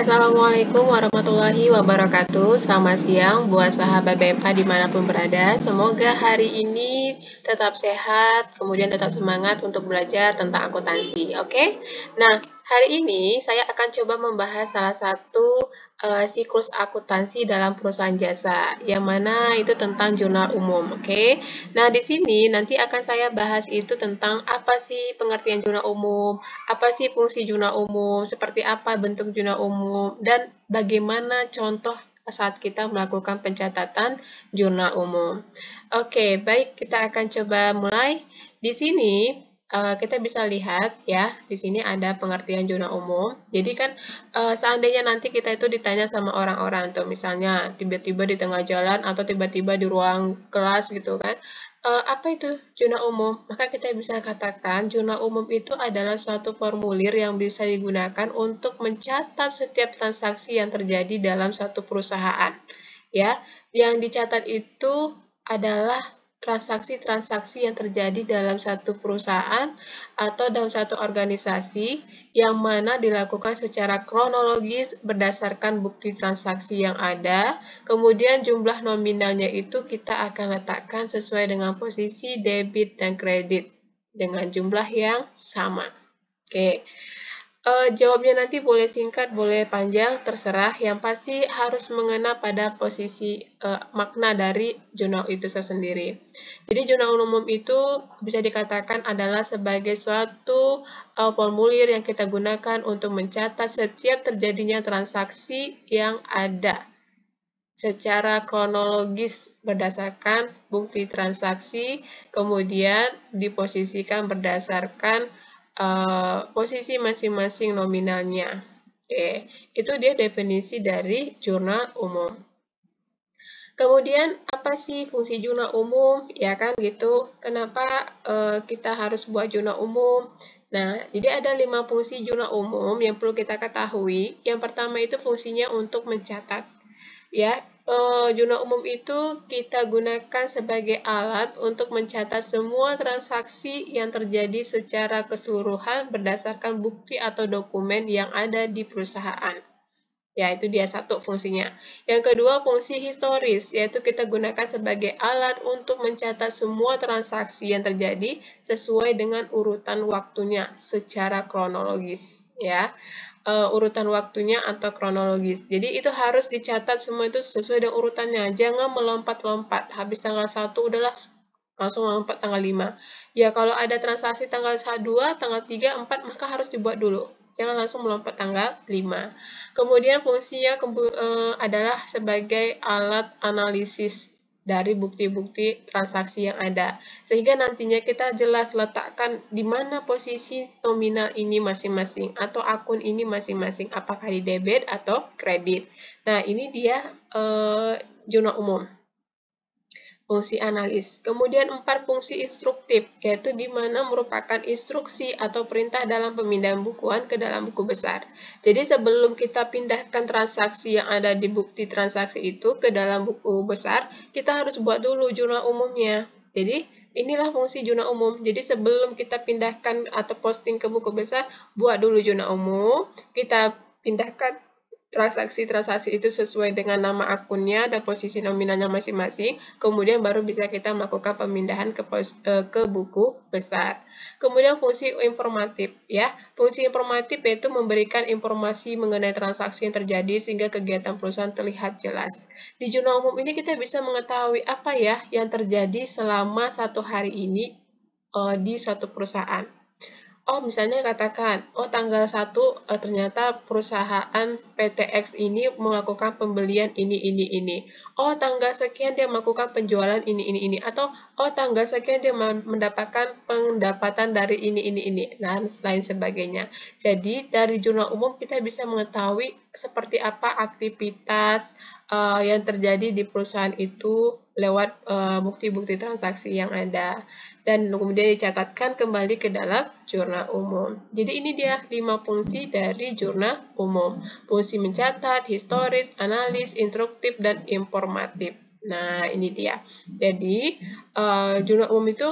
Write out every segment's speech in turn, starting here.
Assalamualaikum warahmatullahi wabarakatuh. Selamat siang buat sahabat BMA dimanapun berada. Semoga hari ini tetap sehat, kemudian tetap semangat untuk belajar tentang akuntansi. Oke? Nah, hari ini saya akan coba membahas salah satu siklus akuntansi dalam perusahaan jasa, yang mana itu tentang jurnal umum. Oke? Nah, di sini nanti akan saya bahas itu tentang apa sih pengertian jurnal umum, apa sih fungsi jurnal umum, seperti apa bentuk jurnal umum, dan bagaimana contoh saat kita melakukan pencatatan jurnal umum. Oke, baik, kita akan coba mulai. Di sini kita bisa lihat ya, di sini ada pengertian jurnal umum. Jadi kan seandainya nanti kita itu ditanya sama orang-orang tuh, misalnya tiba-tiba di tengah jalan atau tiba-tiba di ruang kelas gitu kan, apa itu jurnal umum? Maka kita bisa katakan jurnal umum itu adalah suatu formulir yang bisa digunakan untuk mencatat setiap transaksi yang terjadi dalam suatu perusahaan. Ya, yang dicatat itu adalah transaksi-transaksi yang terjadi dalam satu perusahaan atau dalam satu organisasi yang mana dilakukan secara kronologis berdasarkan bukti transaksi yang ada. Kemudian jumlah nominalnya itu kita akan letakkan sesuai dengan posisi debit dan kredit dengan jumlah yang sama. Oke. Jawabnya nanti boleh singkat, boleh panjang, terserah. Yang pasti harus mengena pada posisi makna dari jurnal itu sendiri. Jadi jurnal umum itu bisa dikatakan adalah sebagai suatu formulir yang kita gunakan untuk mencatat setiap terjadinya transaksi yang ada secara kronologis berdasarkan bukti transaksi, kemudian diposisikan berdasarkan posisi masing-masing nominalnya. Oke, itu dia definisi dari jurnal umum. Kemudian apa sih fungsi jurnal umum? Ya kan gitu. Kenapa kita harus buat jurnal umum? Nah, jadi ada 5 fungsi jurnal umum yang perlu kita ketahui. Yang pertama itu fungsinya untuk mencatat. Ya, jurnal umum itu kita gunakan sebagai alat untuk mencatat semua transaksi yang terjadi secara keseluruhan berdasarkan bukti atau dokumen yang ada di perusahaan. Ya, itu dia satu fungsinya. Yang kedua, fungsi historis, yaitu kita gunakan sebagai alat untuk mencatat semua transaksi yang terjadi sesuai dengan urutan waktunya secara kronologis. Ya, urutan waktunya atau kronologis. Jadi itu harus dicatat semua itu sesuai dengan urutannya. Jangan melompat-lompat. Habis tanggal 1 udahlah langsung melompat tanggal 5. Ya, kalau ada transaksi tanggal 2, tanggal 3, 4, maka harus dibuat dulu. Jangan langsung melompat tanggal 5. Kemudian fungsinya adalah sebagai alat analisis dari bukti-bukti transaksi yang ada. Sehingga nantinya kita jelas letakkan di mana posisi nominal ini masing-masing atau akun ini masing-masing, apakah di debit atau kredit. Nah, ini dia jurnal umum. Fungsi analis. Kemudian 4 fungsi instruktif, yaitu di mana merupakan instruksi atau perintah dalam pemindahan bukuan ke dalam buku besar. Jadi sebelum kita pindahkan transaksi yang ada di bukti transaksi itu ke dalam buku besar, kita harus buat dulu jurnal umumnya. Jadi inilah fungsi jurnal umum. Jadi sebelum kita pindahkan atau posting ke buku besar, buat dulu jurnal umum, kita pindahkan transaksi-transaksi itu sesuai dengan nama akunnya dan posisi nominalnya masing-masing, kemudian baru bisa kita melakukan pemindahan ke buku besar. Kemudian fungsi informatif, ya. Fungsi informatif yaitu memberikan informasi mengenai transaksi yang terjadi sehingga kegiatan perusahaan terlihat jelas. Di jurnal umum ini kita bisa mengetahui apa ya yang terjadi selama satu hari ini di suatu perusahaan. Oh, misalnya katakan, oh tanggal 1 ternyata perusahaan PTX ini melakukan pembelian ini. Oh, tanggal sekian dia melakukan penjualan ini. Atau, oh tanggal sekian dia mendapatkan pendapatan dari ini. Dan lain sebagainya. Jadi, dari jurnal umum kita bisa mengetahui seperti apa aktivitas yang terjadi di perusahaan itu lewat bukti-bukti transaksi yang ada. Dan kemudian dicatatkan kembali ke dalam jurnal umum. Jadi ini dia 5 fungsi dari jurnal umum. Fungsi mencatat, historis, analis, instruktif, dan informatif. Nah, ini dia. Jadi, jurnal umum itu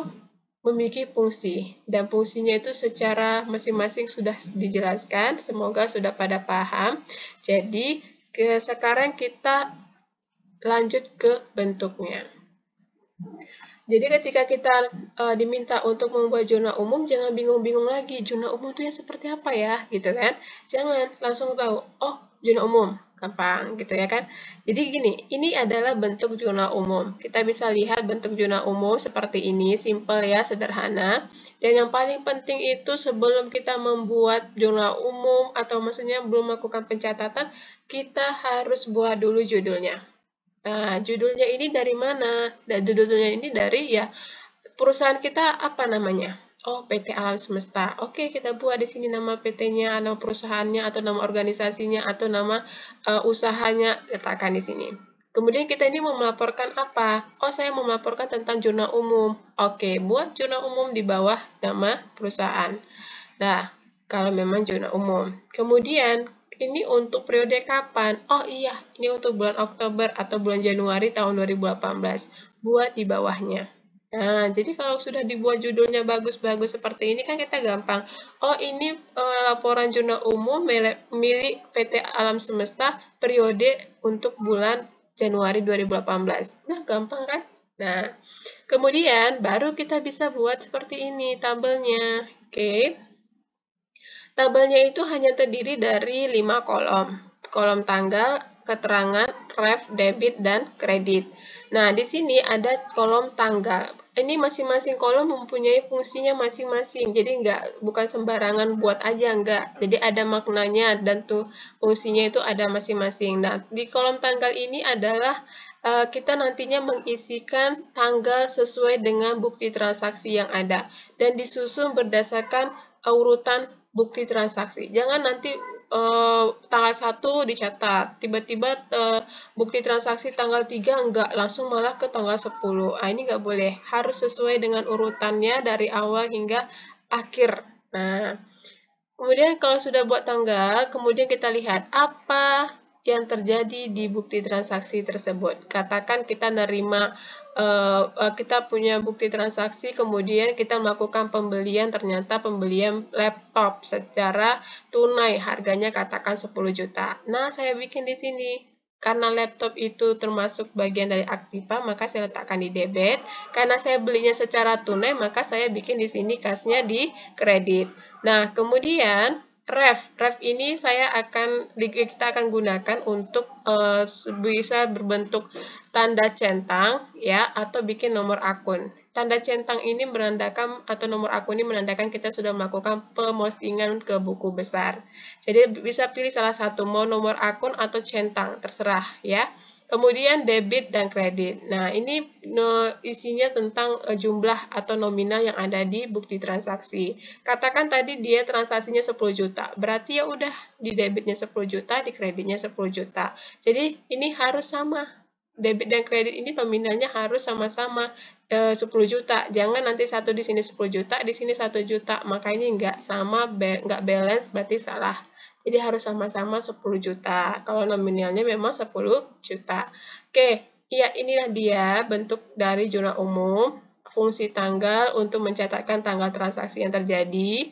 memiliki fungsi, dan fungsinya itu secara masing-masing sudah dijelaskan, semoga sudah pada paham. Jadi, sekarang kita lanjut ke bentuknya. Jadi ketika kita diminta untuk membuat jurnal umum, jangan bingung-bingung lagi, jurnal umum itu yang seperti apa ya, gitu kan. Jangan, langsung tahu, oh jurnal umum, gampang gitu ya kan. Jadi gini, ini adalah bentuk jurnal umum. Kita bisa lihat bentuk jurnal umum seperti ini, simple ya, sederhana. Dan yang paling penting itu sebelum kita membuat jurnal umum, atau maksudnya belum melakukan pencatatan, kita harus buat dulu judulnya. Nah, judulnya ini dari mana? Dan judulnya ini dari ya perusahaan kita apa namanya? Oh, PT Alam Semesta. Oke, kita buat di sini nama PT-nya, nama perusahaannya, atau nama organisasinya, atau nama usahanya, letakkan di sini. Kemudian kita ini mau melaporkan apa? Oh, saya mau melaporkan tentang jurnal umum. Oke, buat jurnal umum di bawah nama perusahaan. Nah, kalau memang jurnal umum. Kemudian, ini untuk periode kapan? Oh iya, ini untuk bulan Oktober atau bulan Januari tahun 2018. Buat di bawahnya. Nah, jadi kalau sudah dibuat judulnya bagus-bagus seperti ini kan kita gampang. Oh, ini laporan jurnal umum milik PT Alam Semesta periode untuk bulan Januari 2018. Nah, gampang kan? Nah, kemudian baru kita bisa buat seperti ini tabelnya. Oke. Tabelnya itu hanya terdiri dari 5 kolom. Kolom tanggal, keterangan, ref, debit, dan kredit. Nah, di sini ada kolom tanggal. Ini masing-masing kolom mempunyai fungsinya masing-masing. Jadi bukan sembarangan buat aja, enggak. Jadi ada maknanya dan tuh fungsinya itu ada masing-masing. Nah, di kolom tanggal ini adalah kita nantinya mengisikan tanggal sesuai dengan bukti transaksi yang ada dan disusun berdasarkan urutan bukti transaksi. Jangan nanti tanggal 1 dicatat, tiba-tiba bukti transaksi tanggal 3 enggak, langsung malah ke tanggal 10. Ini enggak boleh, harus sesuai dengan urutannya dari awal hingga akhir. Nah, kemudian kalau sudah buat tanggal, kemudian kita lihat apa yang terjadi di bukti transaksi tersebut. Katakan kita kita punya bukti transaksi, kemudian kita melakukan pembelian, ternyata pembelian laptop secara tunai, harganya katakan 10 juta. Nah, saya bikin di sini. Karena laptop itu termasuk bagian dari aktiva, maka saya letakkan di debit. Karena saya belinya secara tunai, maka saya bikin di sini kasnya di kredit. Nah, kemudian ref ini kita akan gunakan untuk bisa berbentuk tanda centang ya, atau bikin nomor akun. Tanda centang ini menandakan, atau nomor akun ini menandakan kita sudah melakukan pemostingan ke buku besar. Jadi bisa pilih salah satu, mau nomor akun atau centang, terserah ya. Kemudian debit dan kredit. Nah, ini isinya tentang jumlah atau nominal yang ada di bukti transaksi. Katakan tadi dia transaksinya 10 juta. Berarti ya udah di debitnya 10 juta, di kreditnya 10 juta. Jadi ini harus sama. Debit dan kredit ini nominalnya harus sama-sama 10 juta. Jangan nanti satu di sini 10 juta, di sini 1 juta. Maka ini nggak sama, nggak balance, berarti salah. Jadi harus sama-sama 10 juta. Kalau nominalnya memang 10 juta. Oke, ya inilah dia bentuk dari jurnal umum. Fungsi tanggal untuk mencatatkan tanggal transaksi yang terjadi.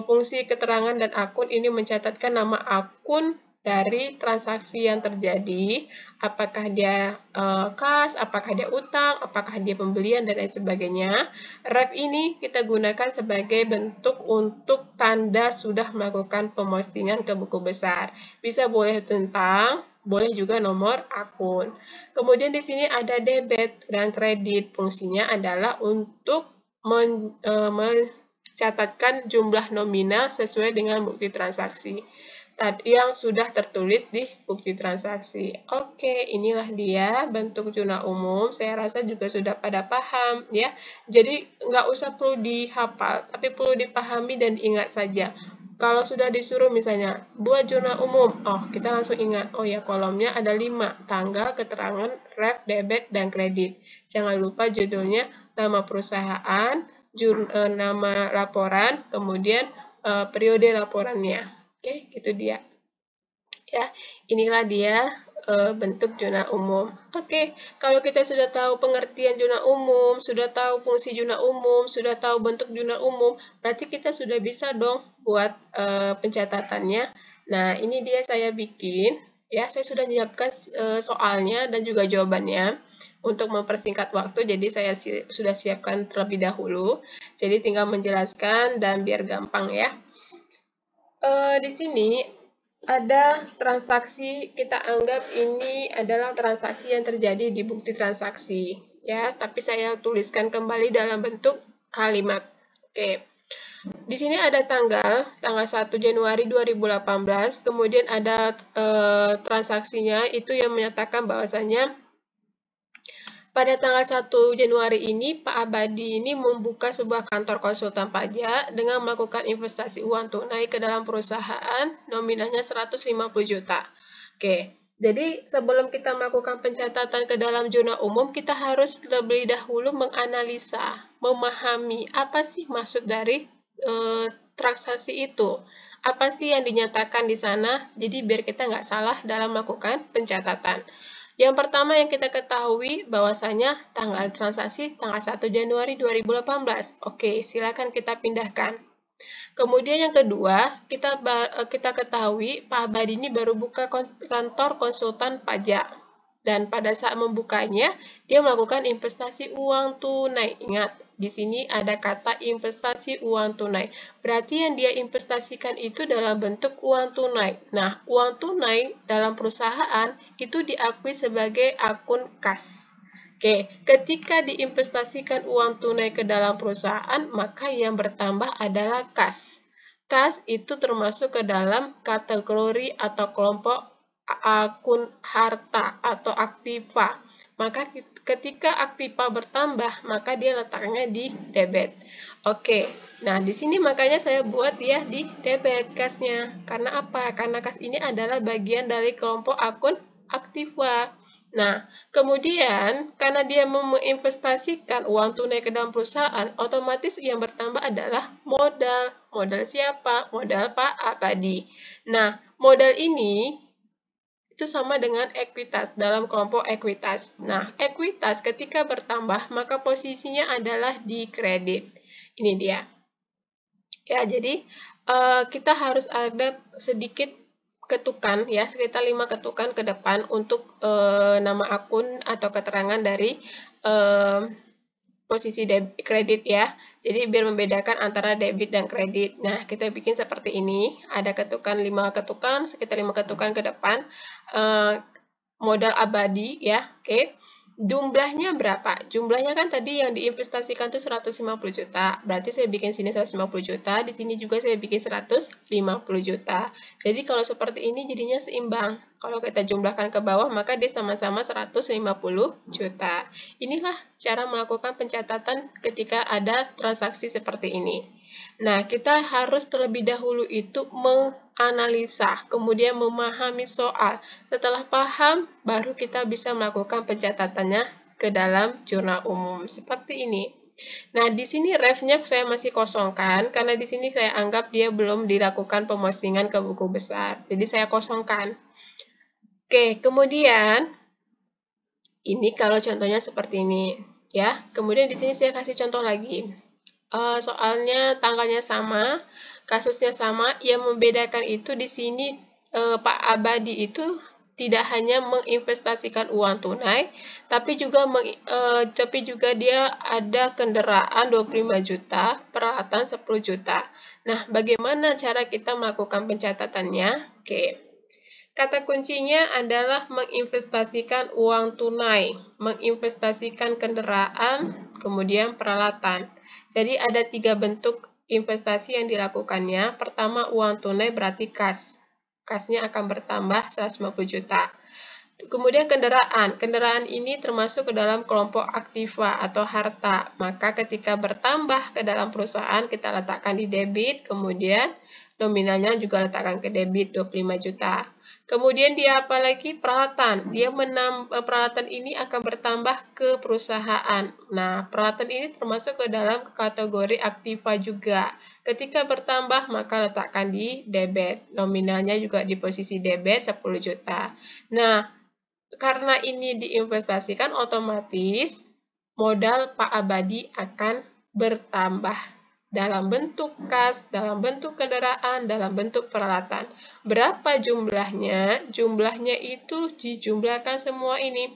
Fungsi keterangan dan akun ini mencatatkan nama akun dari transaksi yang terjadi, apakah dia kas, apakah dia utang, apakah dia pembelian, dan lain sebagainya. Ref ini kita gunakan sebagai bentuk untuk tanda sudah melakukan pemostingan ke buku besar. Bisa boleh tentang, boleh juga nomor akun. Kemudian di sini ada debit dan kredit. Fungsinya adalah untuk mencatatkan jumlah nominal sesuai dengan bukti transaksi yang sudah tertulis di bukti transaksi. Oke, inilah dia bentuk jurnal umum. Saya rasa juga sudah pada paham ya. Jadi nggak usah perlu dihafal, tapi perlu dipahami dan diingat saja. Kalau sudah disuruh misalnya buat jurnal umum, oh kita langsung ingat, oh ya kolomnya ada 5, tanggal, keterangan, ref, debit, dan kredit. Jangan lupa judulnya, nama perusahaan, nama laporan, kemudian periode laporannya. Oke, itu dia. Ya, inilah dia bentuk jurnal umum. Oke, kalau kita sudah tahu pengertian jurnal umum, sudah tahu fungsi jurnal umum, sudah tahu bentuk jurnal umum, berarti kita sudah bisa dong buat pencatatannya. Nah, ini dia saya bikin. Ya, saya sudah menyiapkan soalnya dan juga jawabannya untuk mempersingkat waktu. Jadi saya sudah siapkan terlebih dahulu. Jadi tinggal menjelaskan dan biar gampang ya. Di sini ada transaksi, kita anggap ini adalah transaksi yang terjadi di bukti transaksi ya, tapi saya tuliskan kembali dalam bentuk kalimat. Oke. Di sini ada tanggal 1 Januari 2018, kemudian ada transaksinya itu yang menyatakan bahwasanya pada tanggal 1 Januari ini, Pak Abadi ini membuka sebuah kantor konsultan pajak dengan melakukan investasi uang tunai ke dalam perusahaan, nominalnya 150 juta. Oke, jadi sebelum kita melakukan pencatatan ke dalam jurnal umum, kita harus lebih dahulu menganalisa, memahami apa sih maksud dari transaksi itu. Apa sih yang dinyatakan di sana, jadi biar kita nggak salah dalam melakukan pencatatan. Yang pertama yang kita ketahui bahwasanya tanggal transaksi tanggal 1 Januari 2018. Oke, silakan kita pindahkan. Kemudian yang kedua, kita ketahui Pak Abadi ini baru buka kantor konsultan pajak. Dan pada saat membukanya, dia melakukan investasi uang tunai. Ingat, di sini ada kata investasi uang tunai. Berarti yang dia investasikan itu dalam bentuk uang tunai. Nah, uang tunai dalam perusahaan itu diakui sebagai akun kas. Oke, ketika diinvestasikan uang tunai ke dalam perusahaan, maka yang bertambah adalah kas. Kas itu termasuk ke dalam kategori atau kelompok akun harta atau aktiva. Maka ketika aktiva bertambah, maka dia letaknya di debit. Oke, nah di sini makanya saya buat dia di debit kasnya. Karena apa? Karena kas ini adalah bagian dari kelompok akun aktiva. Nah, kemudian karena dia menginvestasikan uang tunai ke dalam perusahaan, otomatis yang bertambah adalah modal. Modal siapa? Modal Pak Abadi. Nah, modal ini itu sama dengan ekuitas dalam kelompok ekuitas. Nah, ekuitas ketika bertambah, maka posisinya adalah di kredit. Ini dia. Ya, jadi kita harus ada sedikit ketukan, ya, sekitar 5 ketukan ke depan untuk nama akun atau keterangan dari posisi kredit ya. Jadi biar membedakan antara debit dan kredit. Nah, kita bikin seperti ini. Ada ketukan 5 ketukan, sekitar 5 ketukan ke depan. Modal abadi ya. Oke. Jumlahnya berapa? Jumlahnya kan tadi yang diinvestasikan itu 150 juta. Berarti saya bikin sini 150 juta, di sini juga saya bikin 150 juta. Jadi kalau seperti ini jadinya seimbang. Kalau kita jumlahkan ke bawah, maka dia sama-sama 150 juta. Inilah cara melakukan pencatatan ketika ada transaksi seperti ini. Nah, kita harus terlebih dahulu itu menganalisa, kemudian memahami soal. Setelah paham, baru kita bisa melakukan pencatatannya ke dalam jurnal umum. Seperti ini. Nah, di sini ref-nya saya masih kosongkan, karena di sini saya anggap dia belum dilakukan pemostingan ke buku besar. Jadi saya kosongkan. Oke, kemudian ini kalau contohnya seperti ini. Ya, kemudian di sini saya kasih contoh lagi. Soalnya tanggalnya sama, kasusnya sama, yang membedakan itu di sini Pak Abadi itu tidak hanya menginvestasikan uang tunai, tapi juga dia ada kendaraan 25 juta, peralatan 10 juta. Nah, bagaimana cara kita melakukan pencatatannya? Oke. Kata kuncinya adalah menginvestasikan uang tunai, menginvestasikan kendaraan, kemudian peralatan. Jadi ada 3 bentuk investasi yang dilakukannya. Pertama, uang tunai berarti kas. Kasnya akan bertambah 150 juta. Kemudian kendaraan. Kendaraan ini termasuk ke dalam kelompok aktiva atau harta. Maka ketika bertambah ke dalam perusahaan, kita letakkan di debit, kemudian nominalnya juga letakkan ke debit 25 juta. Kemudian dia apalagi peralatan. Peralatan ini akan bertambah ke perusahaan. Nah, peralatan ini termasuk ke dalam kategori aktiva juga. Ketika bertambah, maka letakkan di debit. Nominalnya juga di posisi debit 10 juta. Nah, karena ini diinvestasikan, otomatis modal Pak Abadi akan bertambah dalam bentuk kas, dalam bentuk kendaraan, dalam bentuk peralatan. Berapa jumlahnya? Jumlahnya itu dijumlahkan semua ini.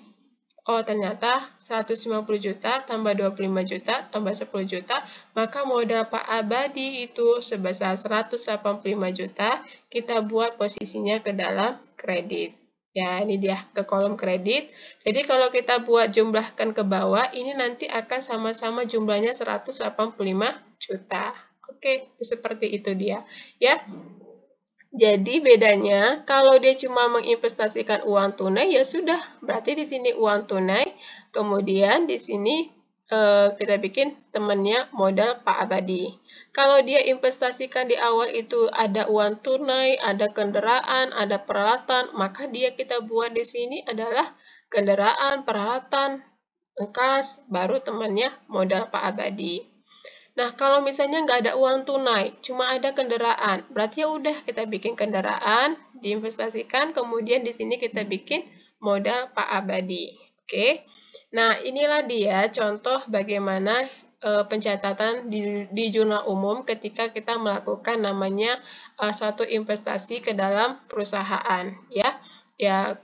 Oh, ternyata 150 juta tambah 25 juta tambah 10 juta, maka modal Pak Abadi itu sebesar 185 juta, kita buat posisinya ke dalam kredit. Ya, ini dia ke kolom kredit. Jadi kalau kita buat jumlahkan ke bawah, ini nanti akan sama-sama jumlahnya 185 juta. Oke, seperti itu dia. Ya, jadi bedanya kalau dia cuma menginvestasikan uang tunai ya sudah, berarti di sini uang tunai, kemudian di sini kita bikin temannya modal Pak Abadi. Kalau dia investasikan di awal itu ada uang tunai, ada kendaraan, ada peralatan, maka dia kita buat di sini adalah kendaraan, peralatan, kas, baru temannya modal Pak Abadi. Nah, kalau misalnya nggak ada uang tunai, cuma ada kendaraan, berarti ya udah kita bikin kendaraan, diinvestasikan, kemudian di sini kita bikin modal Pak Abadi. Oke. Nah, inilah dia contoh bagaimana pencatatan di jurnal umum ketika kita melakukan namanya suatu investasi ke dalam perusahaan, ya. Ya,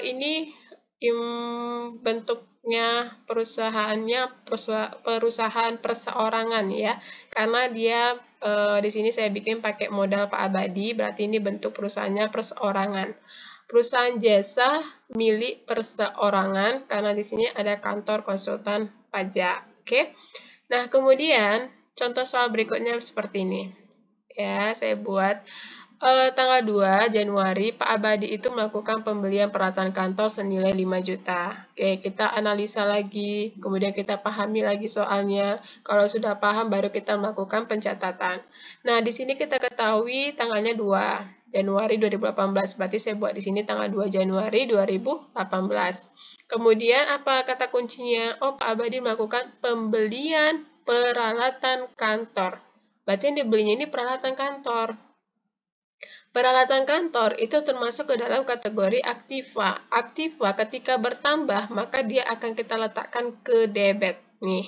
ini bentuknya perusahaan perseorangan ya, karena dia di sini saya bikin pakai modal Pak Abadi, berarti ini bentuk perusahaannya perseorangan. Perusahaan jasa milik perseorangan, karena di sini ada kantor konsultan pajak. Oke. Nah, kemudian contoh soal berikutnya seperti ini. Ya, saya buat tanggal 2 Januari, Pak Abadi itu melakukan pembelian peralatan kantor senilai 5 juta. Oke, kita analisa lagi, kemudian kita pahami lagi soalnya. Kalau sudah paham, baru kita melakukan pencatatan. Nah, di sini kita ketahui tanggalnya 2 Januari 2018, berarti saya buat di sini tanggal 2 Januari 2018. Kemudian, apa kata kuncinya? Oh, Pak Abadi melakukan pembelian peralatan kantor. Berarti yang dibelinya ini peralatan kantor. Peralatan kantor itu termasuk ke dalam kategori aktiva. Aktiva ketika bertambah, maka dia akan kita letakkan ke debit. Nih.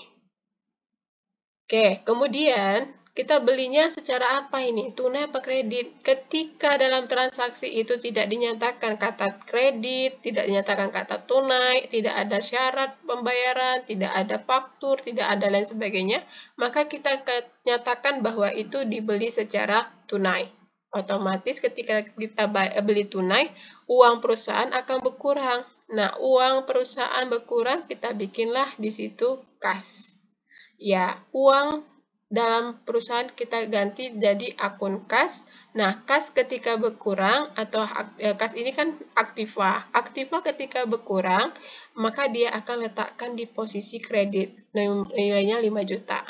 Oke, kemudian kita belinya secara apa ini? Tunai apa kredit? Ketika dalam transaksi itu tidak dinyatakan kata kredit, tidak dinyatakan kata tunai, tidak ada syarat pembayaran, tidak ada faktur, tidak ada lain sebagainya, maka kita nyatakan bahwa itu dibeli secara tunai. Otomatis ketika kita beli tunai, uang perusahaan akan berkurang. Nah, uang perusahaan berkurang, kita bikinlah di situ kas. Ya, uang dalam perusahaan kita ganti jadi akun kas. Nah, kas ketika berkurang, atau kas ini kan aktiva. Aktiva ketika berkurang, maka dia akan letakkan di posisi kredit. Nilainya 5 juta.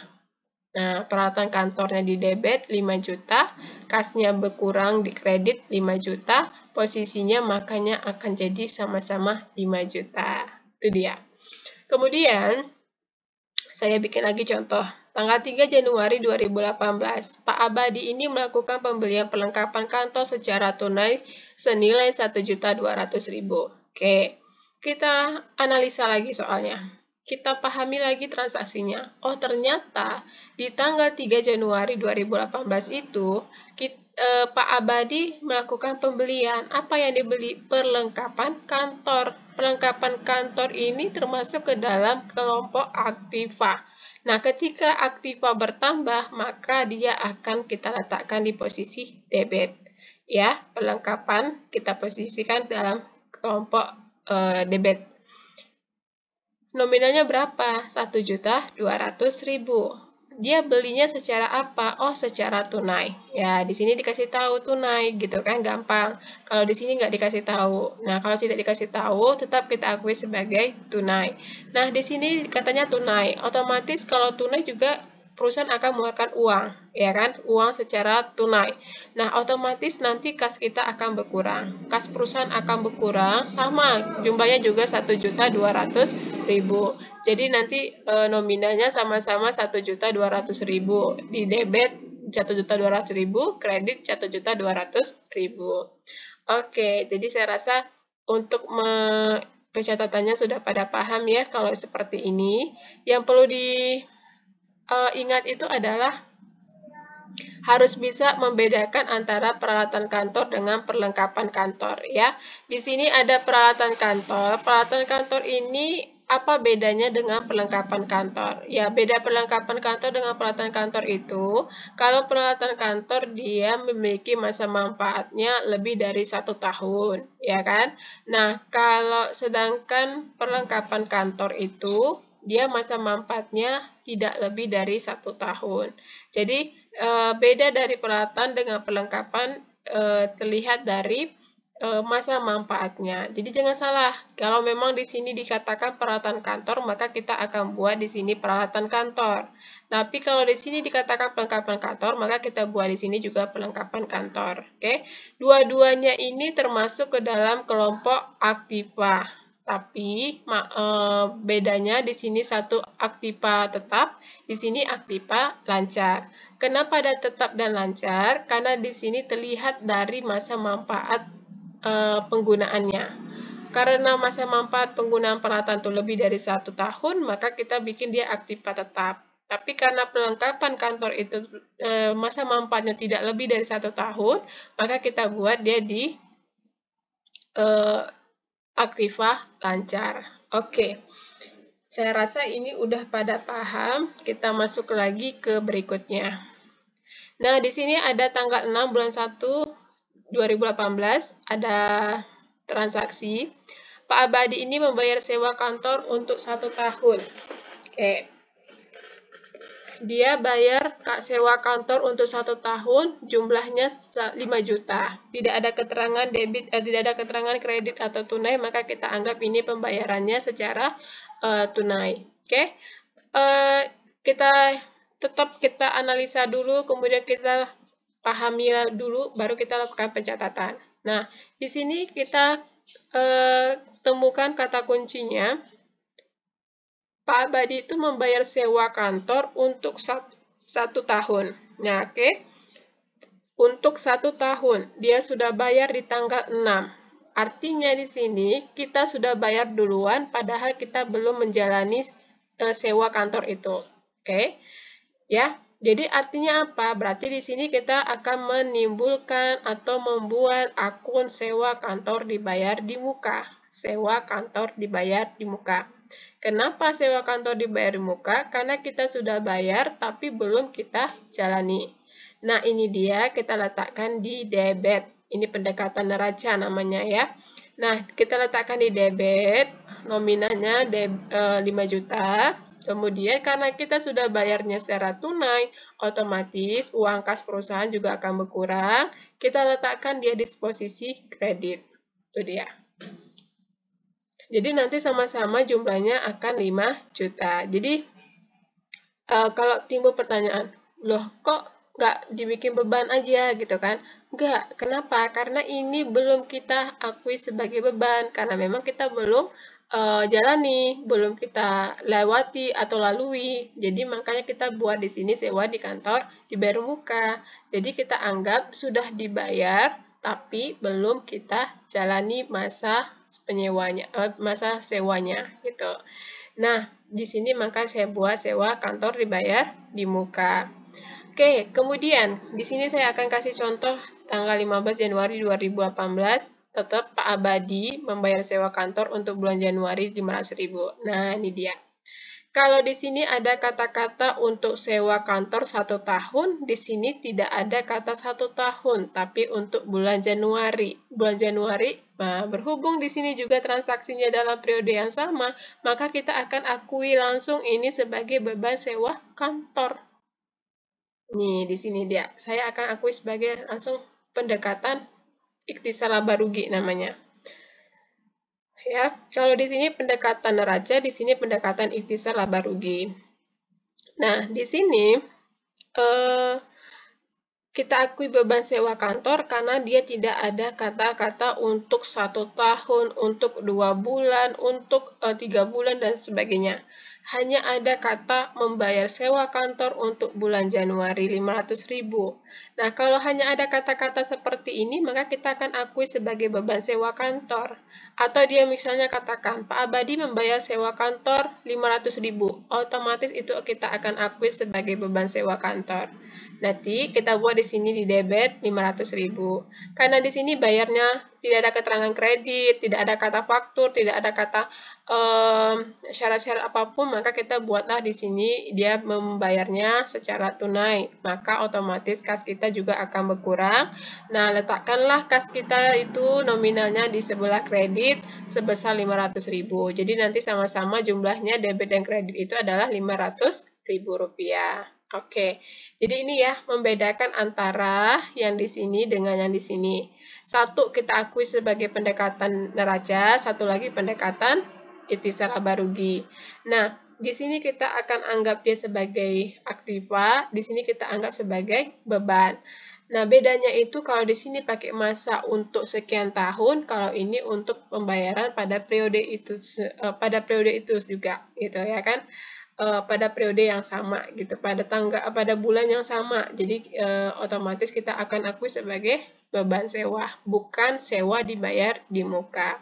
Nah, peralatan kantornya di debit 5 juta, kasnya berkurang di kredit 5 juta, posisinya makanya akan jadi sama-sama 5 juta. Itu dia. Kemudian, saya bikin lagi contoh. Tanggal 3 Januari 2018, Pak Abadi ini melakukan pembelian perlengkapan kantor secara tunai senilai 1.200.000. Oke, kita analisa lagi soalnya. Kita pahami lagi transaksinya. Oh, ternyata di tanggal 3 Januari 2018 itu Pak Abadi melakukan pembelian. Apa yang dibeli? Perlengkapan kantor. Perlengkapan kantor ini termasuk ke dalam kelompok aktiva. Nah, ketika aktiva bertambah, maka dia akan kita letakkan di posisi debit. Ya, perlengkapan kita posisikan dalam kelompok debit. Nominalnya berapa? 1.200.000. Dia belinya secara apa? Oh, secara tunai. Ya, di sini dikasih tahu tunai, gitu kan, gampang. Kalau di sini nggak dikasih tahu. Nah, kalau tidak dikasih tahu, tetap kita akui sebagai tunai. Nah, di sini katanya tunai. Otomatis kalau tunai juga perusahaan akan mengeluarkan uang, ya kan? Uang secara tunai. Nah, otomatis nanti kas kita akan berkurang. Kas perusahaan akan berkurang, sama jumlahnya juga 1.200.000. Jadi nanti nominalnya sama-sama 1.200.000. Di debit 1.200.000, kredit 1.200.000. Oke, jadi saya rasa untuk pencatatannya sudah pada paham ya kalau seperti ini. Yang perlu diingat itu adalah harus bisa membedakan antara peralatan kantor dengan perlengkapan kantor ya. Di sini ada peralatan kantor. Peralatan kantor ini apa bedanya dengan perlengkapan kantor? Ya, beda perlengkapan kantor dengan peralatan kantor itu, kalau peralatan kantor dia memiliki masa manfaatnya lebih dari 1 tahun, ya kan? Nah, kalau sedangkan perlengkapan kantor itu, dia masa manfaatnya tidak lebih dari 1 tahun. Jadi, beda dari peralatan dengan perlengkapan terlihat dari masa manfaatnya. Jadi jangan salah, kalau memang di sini dikatakan peralatan kantor, maka kita akan buat di sini peralatan kantor. Tapi kalau di sini dikatakan perlengkapan kantor, maka kita buat di sini juga perlengkapan kantor. Oke, dua-duanya ini termasuk ke dalam kelompok aktiva. Tapi bedanya di sini satu aktiva tetap, di sini aktiva lancar. Kenapa ada tetap dan lancar? Karena di sini terlihat dari masa manfaat penggunaannya. Karena masa manfaat penggunaan peralatan itu lebih dari 1 tahun, maka kita bikin dia aktiva tetap. Tapi karena perlengkapan kantor itu masa manfaatnya tidak lebih dari 1 tahun, maka kita buat dia di aktiva lancar. Oke, saya rasa ini udah pada paham. Kita masuk lagi ke berikutnya. Nah, di sini ada tanggal 6 bulan 1 2018, ada transaksi. Pak Abadi ini membayar sewa kantor untuk 1 tahun. Oke. Dia bayar sewa kantor untuk 1 tahun, jumlahnya 5 juta. Tidak ada keterangan debit, tidak ada keterangan kredit atau tunai, maka kita anggap ini pembayarannya secara tunai. Oke, kita analisa dulu, kemudian kita pahami dulu, baru kita lakukan pencatatan. Nah, di sini kita temukan kata kuncinya. Pak Abadi itu membayar sewa kantor untuk 1 tahun. Nah, oke. Untuk 1 tahun, dia sudah bayar di tanggal 6. Artinya di sini kita sudah bayar duluan, padahal kita belum menjalani sewa kantor itu. Oke. Ya, jadi artinya apa? Berarti di sini kita akan menimbulkan atau membuat akun sewa kantor dibayar di muka. Sewa kantor dibayar di muka. Kenapa sewa kantor dibayar di muka? Karena kita sudah bayar tapi belum kita jalani. Nah, ini dia kita letakkan di debit. Ini pendekatan neraca namanya ya. Nah, kita letakkan di debit, nominalnya 5 juta. Kemudian karena kita sudah bayarnya secara tunai, otomatis uang kas perusahaan juga akan berkurang. Kita letakkan dia di posisi kredit. Itu dia. Jadi nanti sama-sama jumlahnya akan 5 juta. Jadi kalau timbul pertanyaan, loh kok nggak dibikin beban aja gitu kan? Nggak, kenapa? Karena ini belum kita akui sebagai beban, karena memang kita belum jalani, belum kita lewati atau lalui. Jadi makanya kita buat di sini sewa di kantor dibayar muka. Jadi kita anggap sudah dibayar, tapi belum kita jalani masa penyewanya, masa sewanya gitu. Nah, di sini maka saya buat sewa kantor dibayar di muka. Oke, kemudian di sini saya akan kasih contoh tanggal 15 Januari 2018, tetap Pak Abadi membayar sewa kantor untuk bulan Januari 500.000. Nah, ini dia. Kalau di sini ada kata-kata untuk sewa kantor 1 tahun, di sini tidak ada kata 1 tahun, tapi untuk bulan Januari. Bulan Januari, nah, berhubung di sini juga transaksinya dalam periode yang sama, maka kita akan akui langsung ini sebagai beban sewa kantor. Nih, di sini dia. Saya akan akui sebagai langsung pendekatan ikhtisar laba rugi namanya. Ya, kalau di sini pendekatan neraca, di sini pendekatan ikhtisar laba rugi. Nah, di sini kita akui beban sewa kantor karena dia tidak ada kata-kata untuk 1 tahun, untuk 2 bulan, untuk 3 bulan, dan sebagainya. Hanya ada kata membayar sewa kantor untuk bulan Januari 500.000. Nah, kalau hanya ada kata-kata seperti ini, maka kita akan akui sebagai beban sewa kantor. Atau dia misalnya katakan, Pak Abadi membayar sewa kantor 500.000. Otomatis itu kita akan akui sebagai beban sewa kantor. Nanti kita buat di sini di debit 500.000. Karena di sini bayarnya tidak ada keterangan kredit, tidak ada kata faktur, tidak ada kata syarat-syarat apapun, maka kita buatlah di sini dia membayarnya secara tunai, maka otomatis kas kita juga akan berkurang. Nah, letakkanlah kas kita itu nominalnya di sebelah kredit sebesar 500.000. Jadi nanti sama-sama jumlahnya debit dan kredit itu adalah 500.000 rupiah. Oke, jadi ini ya membedakan antara yang di sini dengan yang di sini. Satu kita akui sebagai pendekatan neraca, satu lagi pendekatan ikhtisar laba rugi. Nah, di sini kita akan anggap dia sebagai aktiva, di sini kita anggap sebagai beban. Nah, bedanya itu kalau di sini pakai masa untuk sekian tahun, kalau ini untuk pembayaran pada periode itu juga, gitu ya kan? Pada periode yang sama, gitu, pada bulan yang sama. Jadi otomatis kita akan akui sebagai beban sewa, bukan sewa dibayar di muka.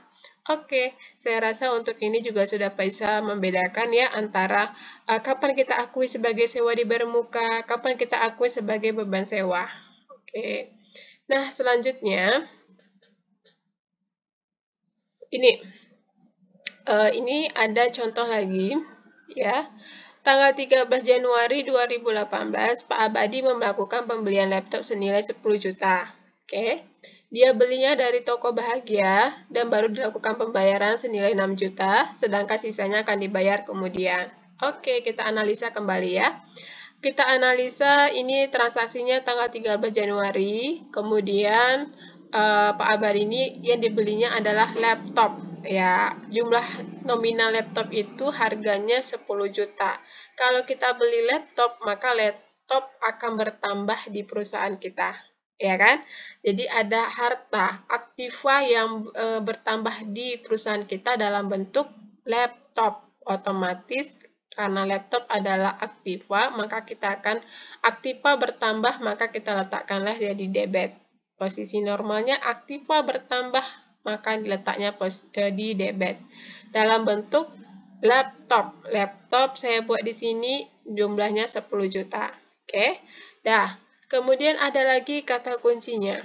Oke, saya rasa untuk ini juga sudah bisa membedakan ya antara kapan kita akui sebagai sewa dibayar muka, kapan kita akui sebagai beban sewa. Oke, nah selanjutnya ini ada contoh lagi ya. Tanggal 13 Januari 2018, Pak Abadi melakukan pembelian laptop senilai 10 juta. Oke. Dia belinya dari toko Bahagia dan baru dilakukan pembayaran senilai 6 juta, sedangkan sisanya akan dibayar kemudian. Oke, kita analisa kembali ya. Kita analisa ini transaksinya tanggal 13 Januari, kemudian Pak Abadi ini yang dibelinya adalah laptop. Ya, jumlah nominal laptop itu harganya 10 juta. Kalau kita beli laptop, maka laptop akan bertambah di perusahaan kita. Ya kan? Jadi ada harta aktiva yang bertambah di perusahaan kita dalam bentuk laptop. Otomatis karena laptop adalah aktiva, maka kita akan aktiva bertambah, maka kita letakkanlah dia di debit. Posisi normalnya aktiva bertambah, maka diletaknya di debit. Dalam bentuk laptop. Laptop saya buat di sini jumlahnya 10 juta. Oke. Dah. Kemudian ada lagi kata kuncinya.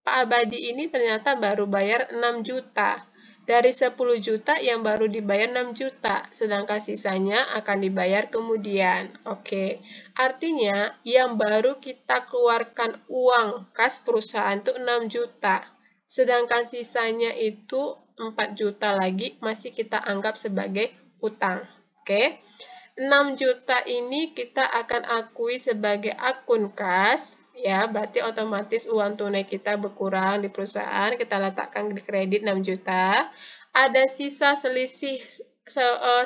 Pak Abadi ini ternyata baru bayar 6 juta. Dari 10 juta yang baru dibayar 6 juta, sedangkan sisanya akan dibayar kemudian. Oke, artinya yang baru kita keluarkan uang kas perusahaan itu 6 juta. Sedangkan sisanya itu 4 juta lagi masih kita anggap sebagai utang. Oke. 6 juta ini kita akan akui sebagai akun kas, ya, berarti otomatis uang tunai kita berkurang di perusahaan, kita letakkan di kredit 6 juta. Ada sisa selisih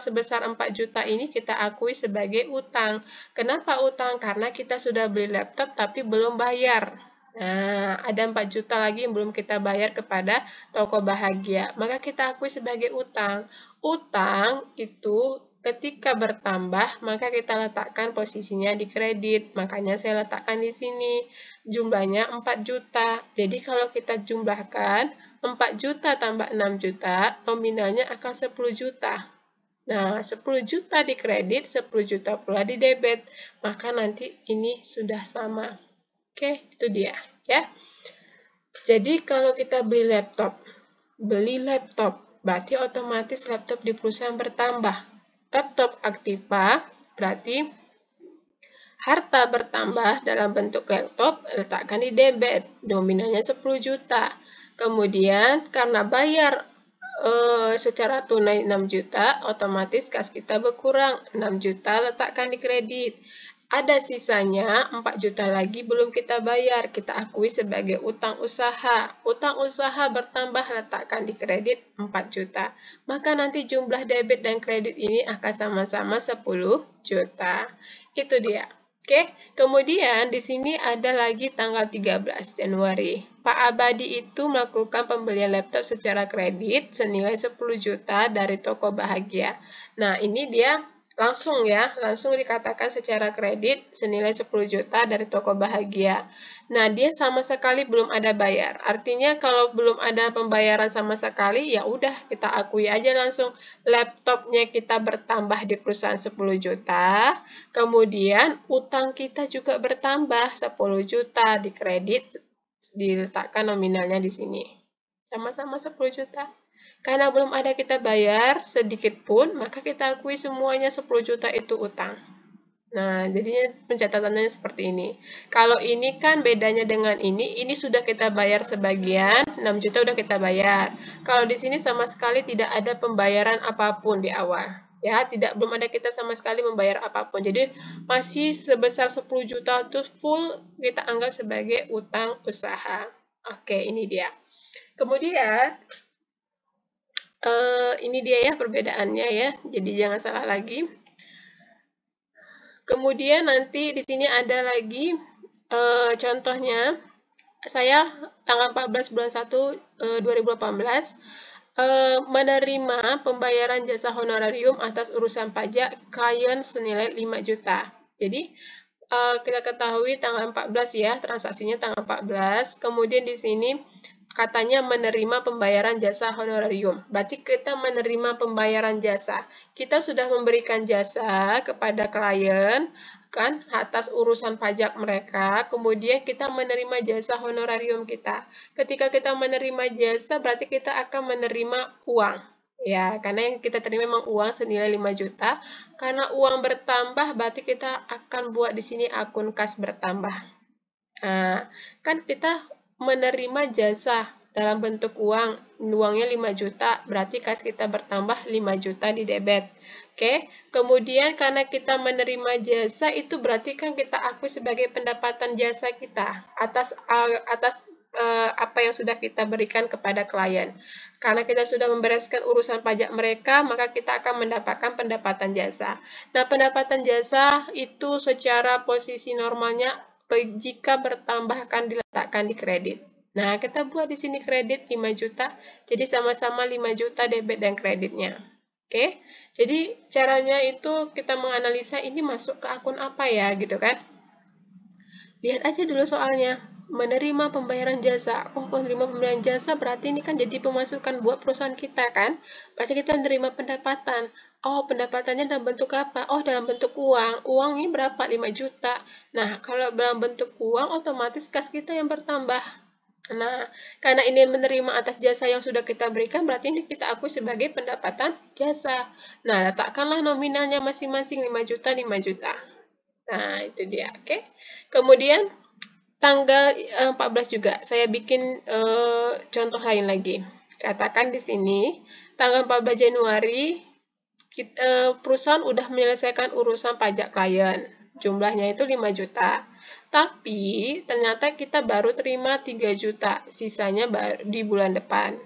sebesar 4 juta ini kita akui sebagai utang. Kenapa utang? Karena kita sudah beli laptop tapi belum bayar. Nah, ada 4 juta lagi yang belum kita bayar kepada toko Bahagia, maka kita akui sebagai utang. Utang itu ketika bertambah, maka kita letakkan posisinya di kredit. Makanya saya letakkan di sini. Jumlahnya 4 juta. Jadi kalau kita jumlahkan, 4 juta tambah 6 juta, nominalnya akan 10 juta. Nah, 10 juta di kredit, 10 juta pula di debit. Maka nanti ini sudah sama. Oke, itu dia ya. Jadi kalau kita beli laptop, berarti otomatis laptop di perusahaan bertambah. Laptop aktiva berarti harta bertambah dalam bentuk laptop, letakkan di debit, nominalnya 10 juta. Kemudian karena bayar secara tunai 6 juta, otomatis kas kita berkurang, 6 juta letakkan di kredit. Ada sisanya 4 juta lagi belum kita bayar, kita akui sebagai utang usaha. Utang usaha bertambah, letakkan di kredit 4 juta. Maka nanti jumlah debit dan kredit ini akan sama-sama 10 juta. Itu dia. Oke, kemudian di sini ada lagi tanggal 13 Januari. Pak Abadi itu melakukan pembelian laptop secara kredit senilai 10 juta dari toko Bahagia. Nah, ini dia langsung ya, langsung dikatakan secara kredit senilai 10 juta dari toko Bahagia. Nah, dia sama sekali belum ada bayar. Artinya kalau belum ada pembayaran sama sekali, ya udah kita akui aja langsung laptopnya kita bertambah di perusahaan 10 juta, kemudian utang kita juga bertambah 10 juta di kredit, diletakkan nominalnya di sini. Sama-sama 10 juta. Karena belum ada kita bayar sedikit pun, maka kita akui semuanya 10 juta itu utang. Nah, jadinya pencatatannya seperti ini. Kalau ini kan bedanya dengan ini sudah kita bayar sebagian, 6 juta udah kita bayar. Kalau di sini sama sekali tidak ada pembayaran apapun di awal. Ya, belum ada kita sama sekali membayar apapun. Jadi, masih sebesar 10 juta itu full kita anggap sebagai utang usaha. Oke, ini dia. Kemudian, ini dia ya perbedaannya ya, jadi jangan salah lagi. Kemudian nanti di sini ada lagi contohnya, saya tanggal 14 bulan 1 2018 menerima pembayaran jasa honorarium atas urusan pajak klien senilai 5 juta. Jadi kita ketahui tanggal 14 ya, transaksinya tanggal 14. Kemudian di sini katanya menerima pembayaran jasa honorarium. Berarti kita menerima pembayaran jasa. Kita sudah memberikan jasa kepada klien kan atas urusan pajak mereka. Kemudian kita menerima jasa honorarium kita. Ketika kita menerima jasa berarti kita akan menerima uang. Ya, karena yang kita terima memang uang senilai 5 juta. Karena uang bertambah berarti kita akan buat di sini akun kas bertambah. Nah, kan kita menerima jasa dalam bentuk uang, uangnya 5 juta, berarti kas kita bertambah 5 juta di debit. Oke, kemudian karena kita menerima jasa, itu berarti kan kita akui sebagai pendapatan jasa kita atas apa yang sudah kita berikan kepada klien. Karena kita sudah membereskan urusan pajak mereka, maka kita akan mendapatkan pendapatan jasa. Nah, pendapatan jasa itu secara posisi normalnya jika bertambah akan diletakkan di kredit. Nah, kita buat di sini kredit 5 juta, jadi sama-sama 5 juta debit dan kreditnya. Oke, jadi caranya itu kita menganalisa ini masuk ke akun apa ya, gitu kan. Lihat aja dulu soalnya, menerima pembayaran jasa. Oh, menerima pembayaran jasa berarti ini kan jadi pemasukan buat perusahaan kita kan. Berarti kita menerima pendapatan. Oh, pendapatannya dalam bentuk apa? Oh, dalam bentuk uang. Uang ini berapa? 5 juta. Nah, kalau dalam bentuk uang, otomatis kas kita yang bertambah. Nah, karena ini menerima atas jasa yang sudah kita berikan, berarti ini kita akui sebagai pendapatan jasa. Nah, letakkanlah nominalnya masing-masing 5 juta, 5 juta. Nah, itu dia, oke. Kemudian, tanggal 14 juga, saya bikin contoh lain lagi. Katakan di sini, tanggal 14 Januari, perusahaan udah menyelesaikan urusan pajak klien. Jumlahnya itu 5 juta. Tapi ternyata kita baru terima 3 juta, sisanya baru di bulan depan.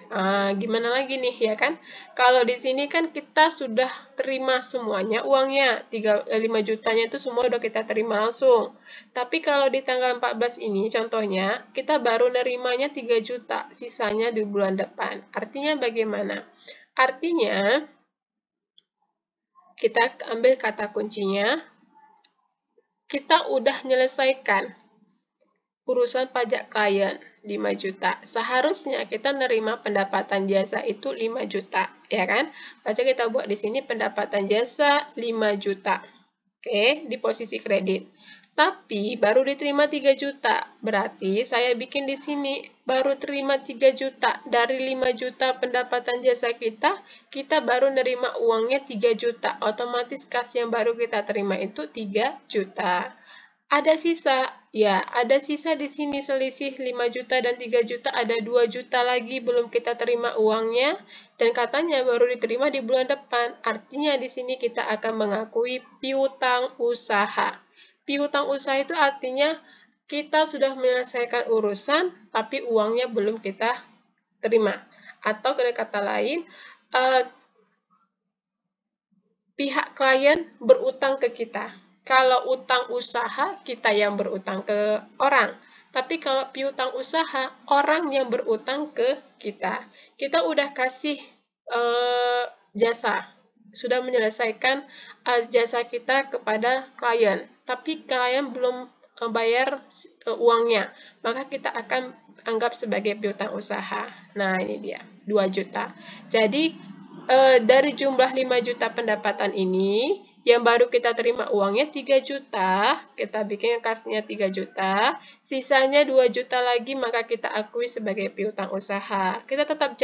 Gimana lagi nih ya kan? Kalau di sini kan kita sudah terima semuanya uangnya, 5 jutanya itu semua udah kita terima langsung. Tapi kalau di tanggal 14 ini contohnya, kita baru nerimanya 3 juta, sisanya di bulan depan. Artinya bagaimana? Artinya kita ambil kata kuncinya, kita udah menyelesaikan urusan pajak klien 5 juta. Seharusnya kita nerima pendapatan jasa itu 5 juta, ya kan? Baca kita buat di sini pendapatan jasa 5 juta. Oke, di posisi kredit. Tapi baru diterima 3 juta. Berarti saya bikin di sini baru terima 3 juta. Dari 5 juta pendapatan jasa kita baru nerima uangnya 3 juta. Otomatis kas yang baru kita terima itu 3 juta. Ada sisa, ya ada sisa di sini selisih 5 juta dan 3 juta, ada 2 juta lagi belum kita terima uangnya, dan katanya baru diterima di bulan depan. Artinya di sini kita akan mengakui piutang usaha. Piutang usaha itu artinya kita sudah menyelesaikan urusan, tapi uangnya belum kita terima. Atau dengan kata lain, pihak klien berutang ke kita. Kalau utang usaha, kita yang berutang ke orang. Tapi kalau piutang usaha, orang yang berutang ke kita. Kita udah kasih jasa. sudah menyelesaikan jasa kita kepada klien, tapi klien belum bayar uangnya, maka kita akan anggap sebagai piutang usaha. Nah, ini dia, 2 juta. Jadi, dari jumlah 5 juta pendapatan ini, yang baru kita terima uangnya 3 juta, kita bikin kasnya 3 juta, sisanya 2 juta lagi, maka kita akui sebagai piutang usaha. Kita tetap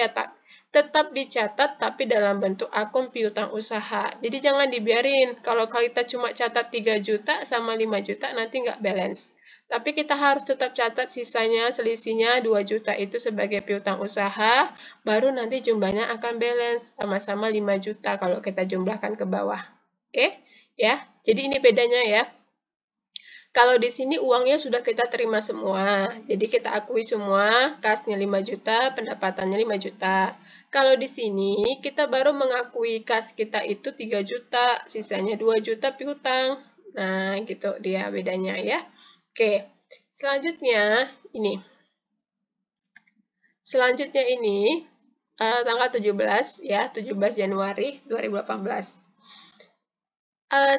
dicatat, tapi dalam bentuk akun piutang usaha. Jadi jangan dibiarin, kalau kita cuma catat 3 juta sama 5 juta, nanti nggak balance. Tapi kita harus tetap catat sisanya, selisihnya 2 juta itu sebagai piutang usaha, baru nanti jumlahnya akan balance, sama-sama 5 juta kalau kita jumlahkan ke bawah. Oke, ya. Jadi ini bedanya ya. Kalau di sini uangnya sudah kita terima semua, jadi kita akui semua, kasnya 5 juta, pendapatannya 5 juta. Kalau di sini kita baru mengakui kas kita itu 3 juta, sisanya 2 juta piutang. Nah, gitu dia bedanya ya. Oke, selanjutnya ini. Selanjutnya ini tanggal 17 ya, 17 Januari 2018.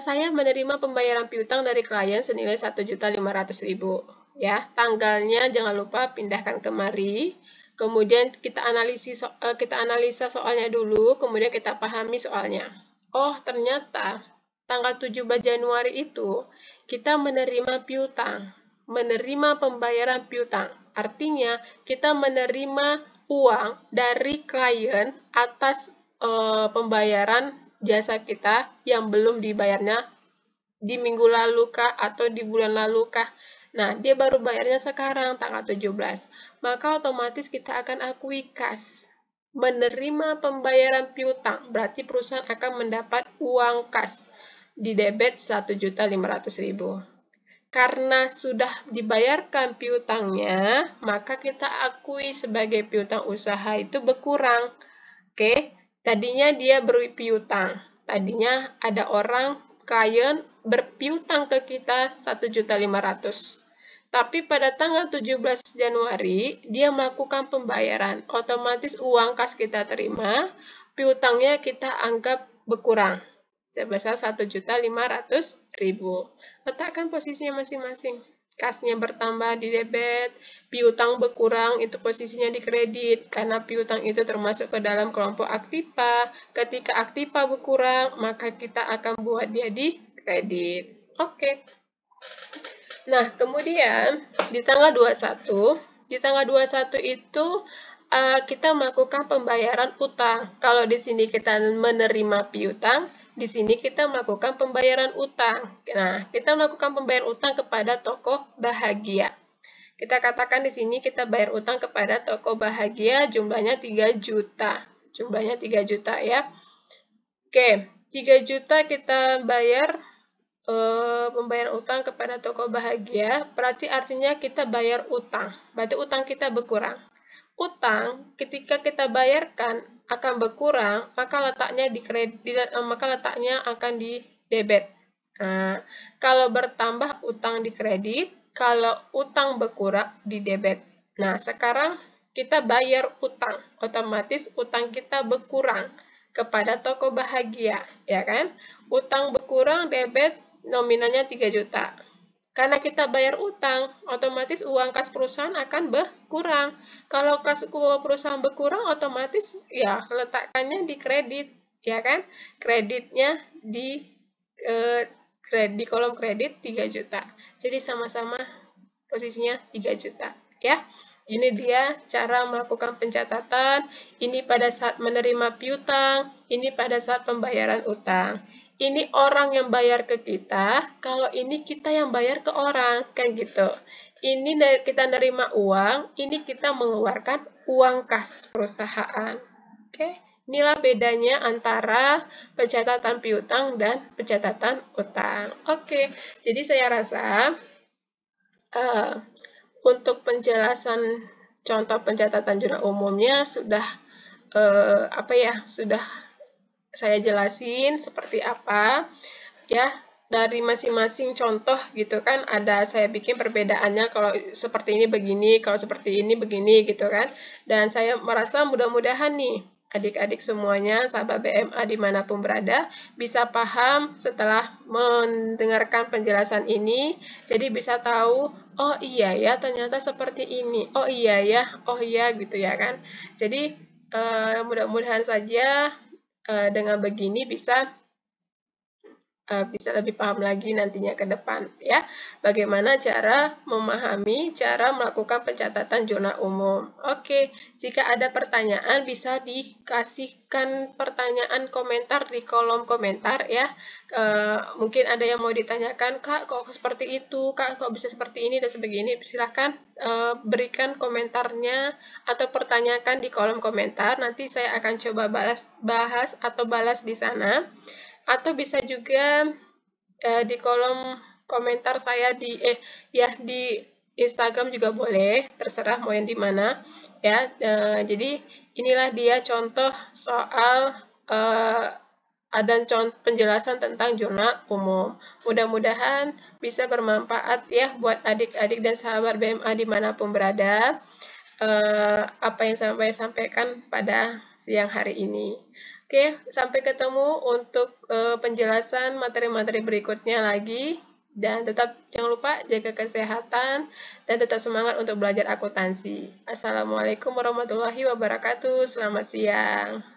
Saya menerima pembayaran piutang dari klien senilai 1.500.000 ya. Tanggalnya jangan lupa pindahkan kemari. Kemudian kita analisa soalnya dulu, kemudian kita pahami soalnya. Oh, ternyata tanggal 17 Januari itu kita menerima piutang, menerima pembayaran piutang. Artinya kita menerima uang dari klien atas pembayaran jasa kita yang belum dibayarnya di minggu lalu kah atau di bulan lalu kah. Nah, dia baru bayarnya sekarang tanggal 17. Maka otomatis kita akan akui kas. Menerima pembayaran piutang, berarti perusahaan akan mendapat uang kas di debit 1.500.000. Karena sudah dibayarkan piutangnya, maka kita akui sebagai piutang usaha itu berkurang. Oke. Tadinya dia berpiutang. Tadinya ada orang, klien, berpiutang ke kita 1.500.000. Tapi pada tanggal 17 Januari, dia melakukan pembayaran. Otomatis uang kas kita terima, piutangnya kita anggap berkurang. Sebesar 1.500.000. Letakkan posisinya masing-masing. Kasnya bertambah di debit, piutang berkurang itu posisinya di kredit, karena piutang itu termasuk ke dalam kelompok aktiva. Ketika aktiva berkurang, maka kita akan buat dia di kredit. Oke. Nah, kemudian di tanggal 21 itu kita melakukan pembayaran utang. Kalau di sini kita menerima piutang, di sini kita melakukan pembayaran utang. Nah, kita melakukan pembayaran utang kepada toko Bahagia. Kita katakan di sini kita bayar utang kepada toko Bahagia, jumlahnya 3 juta. Jumlahnya 3 juta ya. Oke, 3 juta kita bayar pembayaran utang kepada toko Bahagia, berarti artinya kita bayar utang. Berarti utang kita berkurang. Utang ketika kita bayarkan akan berkurang, maka letaknya di kredit, maka letaknya akan di debit. Nah, kalau bertambah utang di kredit, kalau utang berkurang di debit. Nah, sekarang kita bayar utang, otomatis utang kita berkurang kepada toko Bahagia, ya kan? Utang berkurang, debit nominalnya 3 juta. Karena kita bayar utang, otomatis uang kas perusahaan akan berkurang. Kalau kas perusahaan berkurang, otomatis ya letakkannya di kredit, ya kan? Kreditnya di kolom kredit 3 juta. Jadi sama-sama posisinya 3 juta, ya. Ini dia cara melakukan pencatatan. Ini pada saat menerima piutang, ini pada saat pembayaran utang. Ini orang yang bayar ke kita, kalau ini kita yang bayar ke orang, kan gitu. Ini kita nerima uang, ini kita mengeluarkan uang kas perusahaan. Oke, inilah bedanya antara pencatatan piutang dan pencatatan utang. Oke, jadi saya rasa untuk penjelasan contoh pencatatan jurnal umumnya sudah sudah saya jelasin seperti apa ya, dari masing-masing contoh gitu kan, ada saya bikin perbedaannya, kalau seperti ini begini, kalau seperti ini begini gitu kan. Dan saya merasa mudah-mudahan nih adik-adik semuanya, sahabat BMA dimanapun berada, bisa paham setelah mendengarkan penjelasan ini, jadi bisa tahu, oh iya ya, ternyata seperti ini, oh iya ya, oh iya gitu ya kan. Jadi mudah-mudahan saja dengan begini bisa lebih paham lagi nantinya ke depan ya. Bagaimana cara memahami, cara melakukan pencatatan zona umum. Oke, jika ada pertanyaan bisa dikasihkan pertanyaan komentar di kolom komentar ya. Mungkin ada yang mau ditanyakan, Kak, kok seperti itu, Kak, kok bisa seperti ini dan sebagainya. Silahkan berikan komentarnya atau pertanyakan di kolom komentar. Nanti saya akan coba bahas atau balas di sana. Atau bisa juga di kolom komentar saya di Instagram juga boleh, terserah mau yang di mana ya. Jadi inilah dia contoh soal dan penjelasan tentang zona umum. Mudah-mudahan bisa bermanfaat ya buat adik-adik dan sahabat BMA dimanapun berada. Apa yang saya sampaikan pada siang hari ini. Oke, sampai ketemu untuk penjelasan materi-materi berikutnya lagi. Dan tetap jangan lupa jaga kesehatan dan tetap semangat untuk belajar akuntansi. Assalamualaikum warahmatullahi wabarakatuh. Selamat siang.